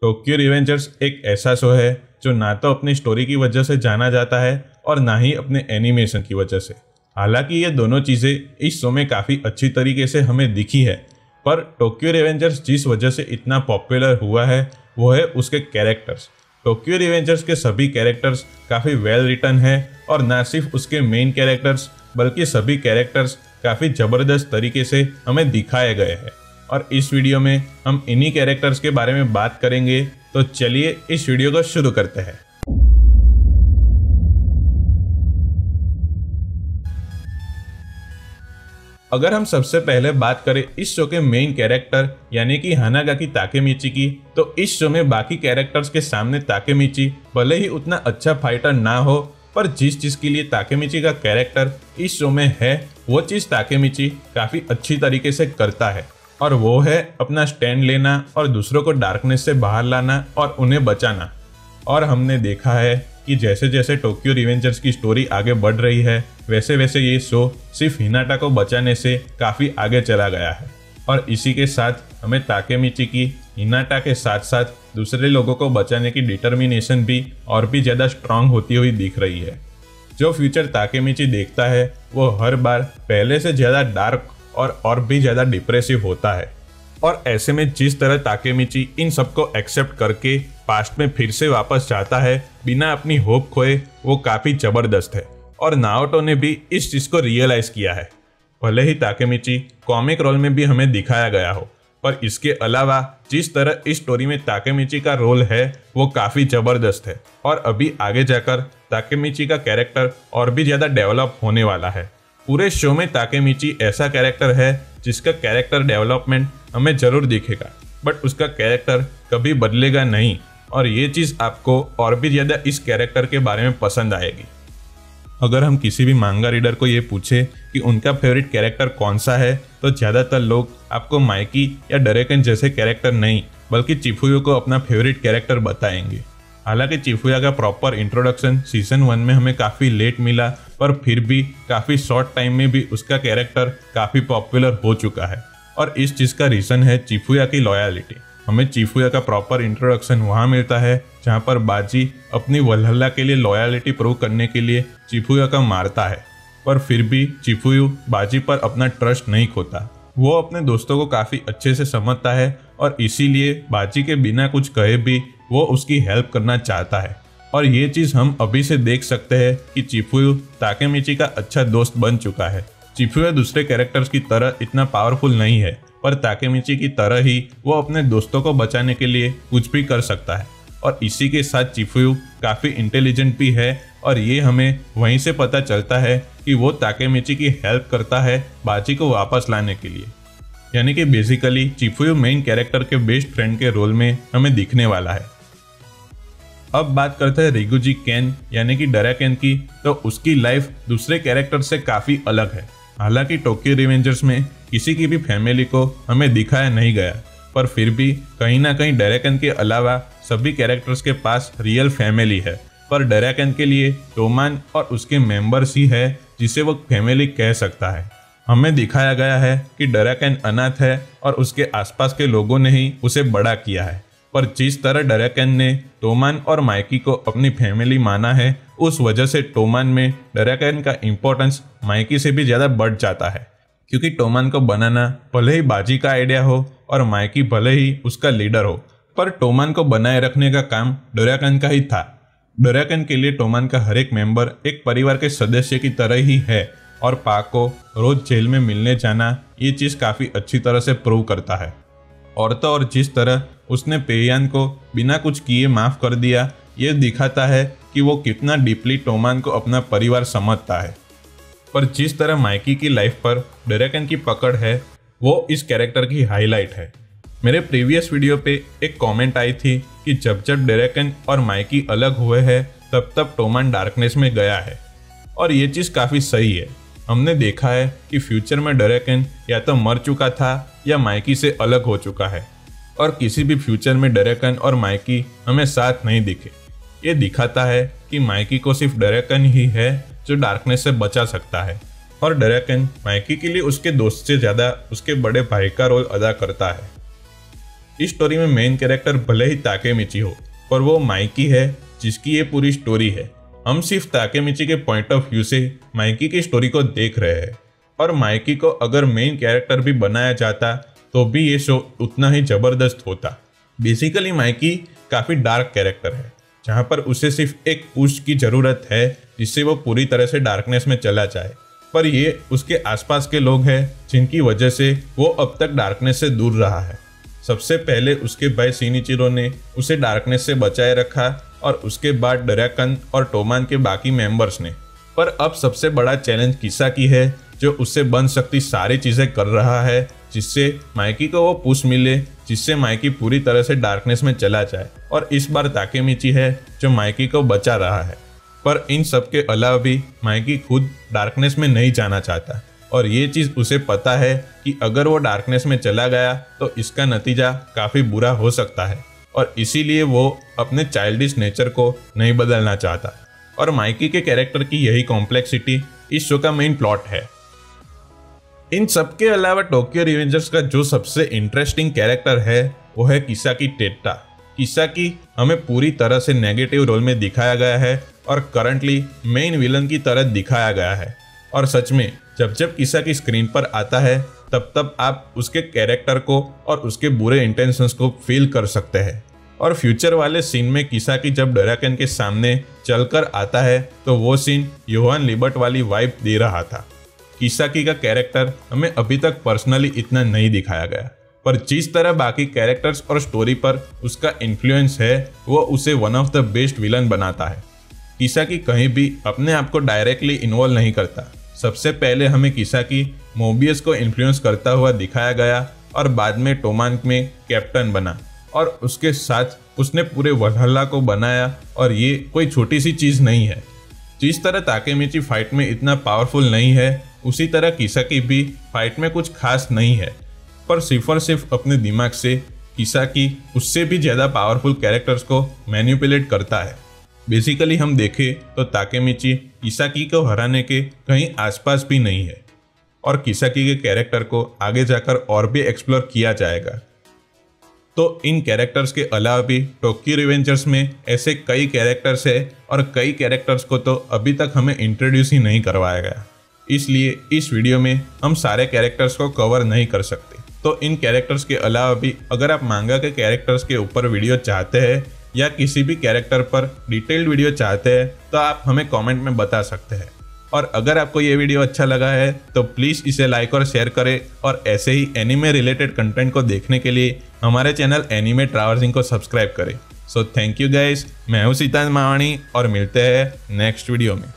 Tokyo Revengers एक ऐसा show है जो ना तो अपनी स्टोरी की वजह से जाना जाता है और ना ही अपने एनिमेशन की वजह से। हालांकि ये दोनों चीज़ें इस शो में काफ़ी अच्छी तरीके से हमें दिखी है, पर टोक्यो रिवेंजर्स जिस वजह से इतना पॉपुलर हुआ है वो है उसके कैरेक्टर्स। टोक्यो रिवेंजर्स के सभी कैरेक्टर्स काफ़ी वेल रिटन है और ना सिर्फ उसके मेन कैरेक्टर्स बल्कि सभी कैरेक्टर्स काफ़ी ज़बरदस्त तरीके से हमें दिखाए गए हैं। और इस वीडियो में हम इन्हीं कैरेक्टर्स के बारे में बात करेंगे, तो चलिए इस वीडियो को शुरू करते हैं। अगर हम सबसे पहले बात करें इस शो के मेन कैरेक्टर यानी कि हानागाकी ताकेमिची की, तो इस शो में बाकी कैरेक्टर्स के सामने ताकेमिची भले ही उतना अच्छा फाइटर ना हो, पर जिस चीज़ के लिए ताकेमिची का कैरेक्टर इस शो में है वो चीज़ ताकेमिची काफ़ी अच्छी तरीके से करता है, और वो है अपना स्टैंड लेना और दूसरों को डार्कनेस से बाहर लाना और उन्हें बचाना। और हमने देखा है कि जैसे जैसे टोक्यो रिवेंजर्स की स्टोरी आगे बढ़ रही है वैसे वैसे ये शो सिर्फ हिनाटा को बचाने से काफ़ी आगे चला गया है, और इसी के साथ हमें ताकेमिची की हिनाटा के साथ साथ दूसरे लोगों को बचाने की डिटर्मिनेशन भी और भी ज़्यादा स्ट्रांग होती हुई दिख रही है। जो फ्यूचर ताकेमिची देखता है वो हर बार पहले से ज़्यादा डार्क और भी ज़्यादा डिप्रेसिव होता है, और ऐसे में जिस तरह ताकेमिची इन सबको एक्सेप्ट करके पास्ट में फिर से वापस जाता है बिना अपनी होप खोए, वो काफ़ी ज़बरदस्त है। और नाओटो ने भी इस चीज़ को रियलाइज़ किया है। भले ही ताकेमिची कॉमिक रोल में भी हमें दिखाया गया हो, पर इसके अलावा जिस तरह इस स्टोरी में ताकेमिची का रोल है वो काफ़ी ज़बरदस्त है, और अभी आगे जाकर ताकेमिची का कैरेक्टर और भी ज़्यादा डेवलप होने वाला है। पूरे शो में ताकेमिची ऐसा कैरेक्टर है जिसका कैरेक्टर डेवलपमेंट हमें ज़रूर दिखेगा, बट उसका कैरेक्टर कभी बदलेगा नहीं, और ये चीज़ आपको और भी ज़्यादा इस कैरेक्टर के बारे में पसंद आएगी। अगर हम किसी भी मांगा रीडर को ये पूछे कि उनका फेवरेट कैरेक्टर कौन सा है, तो ज़्यादातर लोग आपको माइकी या डरेकन जैसे कैरेक्टर नहीं बल्कि चिफुयो को अपना फेवरेट कैरेक्टर बताएंगे। हालांकि चिफुया का प्रॉपर इंट्रोडक्शन सीजन 1 में हमें काफ़ी लेट मिला, पर फिर भी काफ़ी शॉर्ट टाइम में भी उसका कैरेक्टर काफ़ी पॉपुलर हो चुका है, और इस चीज़ का रीज़न है चिफुया की लॉयलिटी। हमें चिफुया का प्रॉपर इंट्रोडक्शन वहाँ मिलता है जहाँ पर बाजी अपनी वल्हल्ला के लिए लॉयलिटी प्रूव करने के लिए चिफुया का मारता है, पर फिर भी चिफुयू बाजी पर अपना ट्रस्ट नहीं खोता। वो अपने दोस्तों को काफ़ी अच्छे से समझता है, और इसीलिए बाजी के बिना कुछ कहे भी वो उसकी हेल्प करना चाहता है। और ये चीज़ हम अभी से देख सकते हैं कि चिफुयू ताकेमिची का अच्छा दोस्त बन चुका है। चिफुया दूसरे कैरेक्टर्स की तरह इतना पावरफुल नहीं है, पर ताकेमिची की तरह ही वो अपने दोस्तों को बचाने के लिए कुछ भी कर सकता है, और इसी के साथ चिफुयू काफ़ी इंटेलिजेंट भी है, और ये हमें वहीं से पता चलता है कि वो ताकेमिची की हेल्प करता है बाजी को वापस लाने के लिए। यानी कि बेसिकली चिफुयू मेन कैरेक्टर के बेस्ट फ्रेंड के रोल में हमें दिखने वाला है। अब बात करते हैं रिगुजी केन यानी कि डराकेन की, तो उसकी लाइफ दूसरे कैरेक्टर से काफ़ी अलग है। हालांकि टोक्यो रिवेंजर्स में किसी की भी फैमिली को हमें दिखाया नहीं गया, पर फिर भी कहीं ना कहीं डराकेन के अलावा सभी कैरेक्टर्स के पास रियल फैमिली है, पर डराकेन के लिए टोमान और उसके मेंबर्स ही है जिसे वो फैमिली कह सकता है। हमें दिखाया गया है कि डराकेन अनाथ है और उसके आसपास के लोगों ने ही उसे बड़ा किया है, पर जिस तरह डराकेन ने टोमान और माइकी को अपनी फैमिली माना है, उस वजह से टोमान में डराकेन का इम्पोर्टेंस माइकी से भी ज़्यादा बढ़ जाता है, क्योंकि टोमान को बनाना भले ही बाजी का आइडिया हो और माइकी भले ही उसका लीडर हो, पर टोमान को बनाए रखने का काम डराकेन का ही था। डराकेन के लिए टोमान का हर एक मेंबर एक परिवार के सदस्य की तरह ही है, और पाक को रोज जेल में मिलने जाना ये चीज़ काफ़ी अच्छी तरह से प्रूव करता है। और तो और जिस तरह उसने पेयान को बिना कुछ किए माफ़ कर दिया, ये दिखाता है कि वो कितना डीपली टोमान को अपना परिवार समझता है। पर जिस तरह माइकी की लाइफ पर डराकेन की पकड़ है वो इस कैरेक्टर की हाईलाइट है। मेरे प्रीवियस वीडियो पे एक कमेंट आई थी कि जब जब डराकेन और माइकी अलग हुए हैं तब तब टोमान डार्कनेस में गया है, और ये चीज़ काफ़ी सही है। हमने देखा है कि फ्यूचर में डराकेन या तो मर चुका था या माइकी से अलग हो चुका है, और किसी भी फ्यूचर में डराकेन और माइकी हमें साथ नहीं दिखे। ये दिखाता है कि माइकी को सिर्फ डराकेन ही है जो डार्कनेस से बचा सकता है, और डराकेन माइकी के लिए उसके दोस्त से ज़्यादा उसके बड़े भाई का रोल अदा करता है। इस स्टोरी में मेन कैरेक्टर भले ही ताकेमिची हो, पर वो माइकी है जिसकी ये पूरी स्टोरी है। हम सिर्फ ताकेमिची के पॉइंट ऑफ व्यू से माइकी की स्टोरी को देख रहे हैं, और माइकी को अगर मेन कैरेक्टर भी बनाया जाता तो भी ये शो उतना ही जबरदस्त होता। बेसिकली माइकी काफ़ी डार्क कैरेक्टर है, जहाँ पर उसे सिर्फ एक पुश की ज़रूरत है जिससे वो पूरी तरह से डार्कनेस में चला जाए, पर ये उसके आसपास के लोग हैं जिनकी वजह से वो अब तक डार्कनेस से दूर रहा है। सबसे पहले उसके भाई शिनिचिरो ने उसे डार्कनेस से बचाए रखा, और उसके बाद ड्रैकन और टोमान के बाकी मेंबर्स ने। पर अब सबसे बड़ा चैलेंज किसाकी है, जो उससे बन सकती सारी चीज़ें कर रहा है जिससे माइकी को वो पुश मिले, जिससे माइकी पूरी तरह से डार्कनेस में चला जाए। और इस बार ताकेमिची है जो माइकी को बचा रहा है। पर इन सब के अलावा भी माइकी खुद डार्कनेस में नहीं जाना चाहता, और ये चीज़ उसे पता है कि अगर वो डार्कनेस में चला गया तो इसका नतीजा काफ़ी बुरा हो सकता है, और इसीलिए वो अपने चाइल्डिश नेचर को नहीं बदलना चाहता। और माइकी के कैरेक्टर की यही कॉम्प्लेक्सिटी इस शो का मेन प्लॉट है। इन सब के अलावा टोक्यो रिवेंजर्स का जो सबसे इंटरेस्टिंग कैरेक्टर है वो है किसाकी टेट्टा। किसाकी हमें पूरी तरह से नेगेटिव रोल में दिखाया गया है और करंटली मेन विलन की तरह दिखाया गया है। और सच में जब जब किसाकी स्क्रीन पर आता है तब तब आप उसके कैरेक्टर को और उसके बुरे इंटेंशंस को फील कर सकते हैं। और फ्यूचर वाले सीन में किसाकी जब ड्रैकन के सामने चलकर आता है तो वो सीन योहान लिबर्ट वाली वाइब दे रहा था। किसाकी का कैरेक्टर हमें अभी तक पर्सनली इतना नहीं दिखाया गया, पर जिस तरह बाकी कैरेक्टर्स और स्टोरी पर उसका इन्फ्लुएंस है वो उसे one of the best villain बनाता है। किसाकी कहीं भी अपने आप को डायरेक्टली इन्वॉल्व नहीं करता। सबसे पहले हमें किसाकी मोबियस को इन्फ्लुएंस करता हुआ दिखाया गया, और बाद में टोमान में कैप्टन बना, और उसके साथ उसने पूरे वल्हल्ला को बनाया। और ये कोई छोटी सी चीज़ नहीं है। जिस तरह ताकेमिची फाइट में इतना पावरफुल नहीं है, उसी तरह किसाकी भी फाइट में कुछ खास नहीं है, पर सिर्फ अपने दिमाग से किसाकी उससे भी ज़्यादा पावरफुल कैरेक्टर्स को मैनिपुलेट करता है। बेसिकली हम देखें तो ताकेमिची किसाकी को हराने के कहीं आसपास भी नहीं है, और किसाकी के कैरेक्टर को आगे जाकर और भी एक्सप्लोर किया जाएगा। तो इन कैरेक्टर्स के अलावा भी टोक्यो रिवेंजर्स में ऐसे कई कैरेक्टर्स हैं, और कई कैरेक्टर्स को तो अभी तक हमें इंट्रोड्यूस ही नहीं करवाया गया, इसलिए इस वीडियो में हम सारे कैरेक्टर्स को कवर नहीं कर सकते। तो इन कैरेक्टर्स के अलावा भी अगर आप मांगा के कैरेक्टर्स के ऊपर वीडियो चाहते हैं या किसी भी कैरेक्टर पर डिटेल्ड वीडियो चाहते हैं तो आप हमें कमेंट में बता सकते हैं। और अगर आपको ये वीडियो अच्छा लगा है तो प्लीज़ इसे लाइक और शेयर करें, और ऐसे ही एनीमे रिलेटेड कंटेंट को देखने के लिए हमारे चैनल एनीमे ट्रैवर्सिंग को सब्सक्राइब करें। सो थैंक यू गाइस, मैं हूँ सिद्धांत मावाणी और मिलते हैं नेक्स्ट वीडियो में।